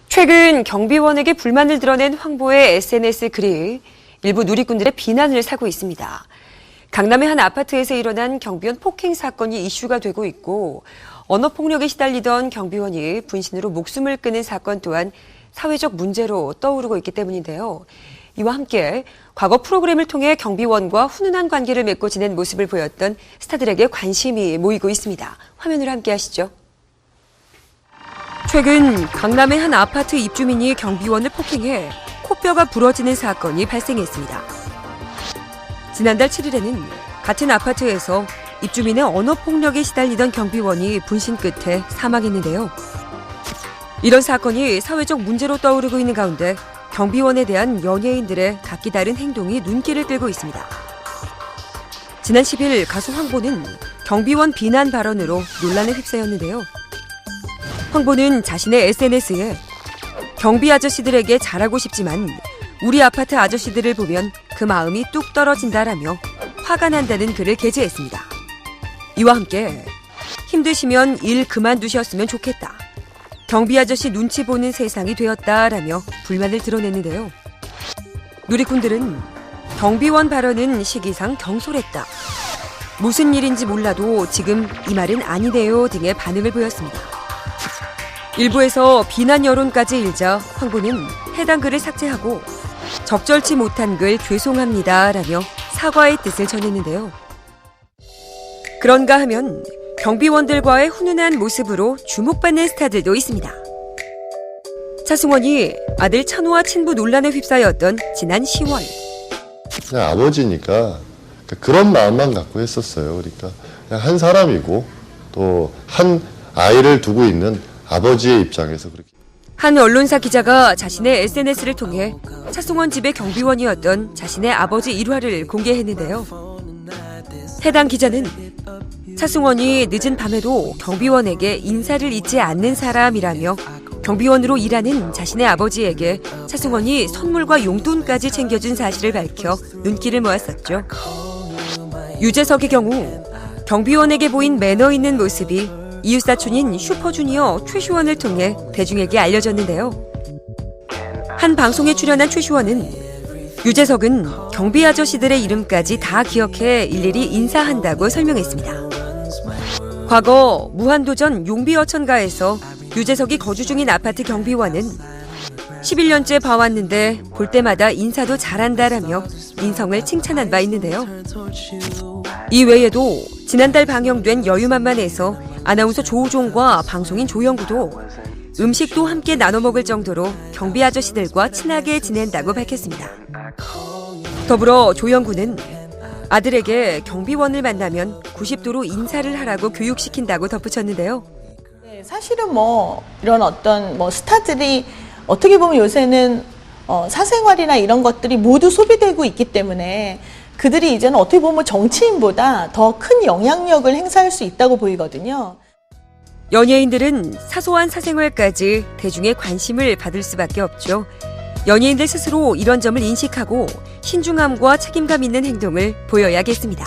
최근 경비원에게 불만을 드러낸 황보의 SNS 글이 일부 누리꾼들의 비난을 사고 있습니다. 강남의 한 아파트에서 일어난 경비원 폭행 사건이 이슈가 되고 있고 언어폭력에 시달리던 경비원이 분신으로 목숨을 끊은 사건 또한 사회적 문제로 떠오르고 있기 때문인데요. 이와 함께 과거 프로그램을 통해 경비원과 훈훈한 관계를 맺고 지낸 모습을 보였던 스타들에게 관심이 모이고 있습니다. 화면으로 함께 하시죠. 최근 강남의 한 아파트 입주민이 경비원을 폭행해 코뼈가 부러지는 사건이 발생했습니다. 지난달 7일에는 같은 아파트에서 입주민의 언어폭력에 시달리던 경비원이 분신 끝에 사망했는데요. 이런 사건이 사회적 문제로 떠오르고 있는 가운데 경비원에 대한 연예인들의 각기 다른 행동이 눈길을 끌고 있습니다. 지난 10일 가수 황보는 경비원 비난 발언으로 논란에 휩싸였는데요. 황보는 자신의 SNS에 경비 아저씨들에게 잘하고 싶지만 우리 아파트 아저씨들을 보면 그 마음이 뚝 떨어진다라며 화가 난다는 글을 게재했습니다. 이와 함께 힘드시면 일 그만두셨으면 좋겠다. 경비 아저씨 눈치 보는 세상이 되었다라며 불만을 드러냈는데요. 누리꾼들은 경비원 발언은 시기상 경솔했다. 무슨 일인지 몰라도 지금 이 말은 아니네요 등의 반응을 보였습니다. 일부에서 비난 여론까지 일자 황보는 해당 글을 삭제하고 적절치 못한 글 죄송합니다라며 사과의 뜻을 전했는데요. 그런가 하면 경비원들과의 훈훈한 모습으로 주목받는 스타들도 있습니다. 차승원이 아들 찬호와 친부 논란에 휩싸였던 지난 10월. 그냥 아버지니까 그런 마음만 갖고 했었어요. 그러니까 그냥 한 사람이고 또 한 아이를 두고 있는 아버지의 입장에서 그렇게. 한 언론사 기자가 자신의 SNS를 통해 차승원 집의 경비원이었던 자신의 아버지 일화를 공개했는데요. 해당 기자는 차승원이 늦은 밤에도 경비원에게 인사를 잊지 않는 사람이라며 경비원으로 일하는 자신의 아버지에게 차승원이 선물과 용돈까지 챙겨준 사실을 밝혀 눈길을 모았었죠. 유재석의 경우 경비원에게 보인 매너 있는 모습이 이웃사촌인 슈퍼주니어 최시원을 통해 대중에게 알려졌는데요. 한 방송에 출연한 최시원은 유재석은 경비 아저씨들의 이름까지 다 기억해 일일이 인사한다고 설명했습니다. 과거 무한도전 용비어천가에서 유재석이 거주 중인 아파트 경비원은 11년째 봐왔는데 볼 때마다 인사도 잘한다라며 인성을 칭찬한 바 있는데요. 이 외에도 지난달 방영된 여유만만에서 아나운서 조우종과 방송인 조영구도 음식도 함께 나눠 먹을 정도로 경비 아저씨들과 친하게 지낸다고 밝혔습니다. 더불어 조영구는 아들에게 경비원을 만나면 90도로 인사를 하라고 교육시킨다고 덧붙였는데요. 네, 사실은 이런 어떤 스타들이 어떻게 보면 요새는 사생활이나 이런 것들이 모두 소비되고 있기 때문에 그들이 이제는 어떻게 보면 정치인보다 더 큰 영향력을 행사할 수 있다고 보이거든요. 연예인들은 사소한 사생활까지 대중의 관심을 받을 수밖에 없죠. 연예인들 스스로 이런 점을 인식하고 신중함과 책임감 있는 행동을 보여야겠습니다.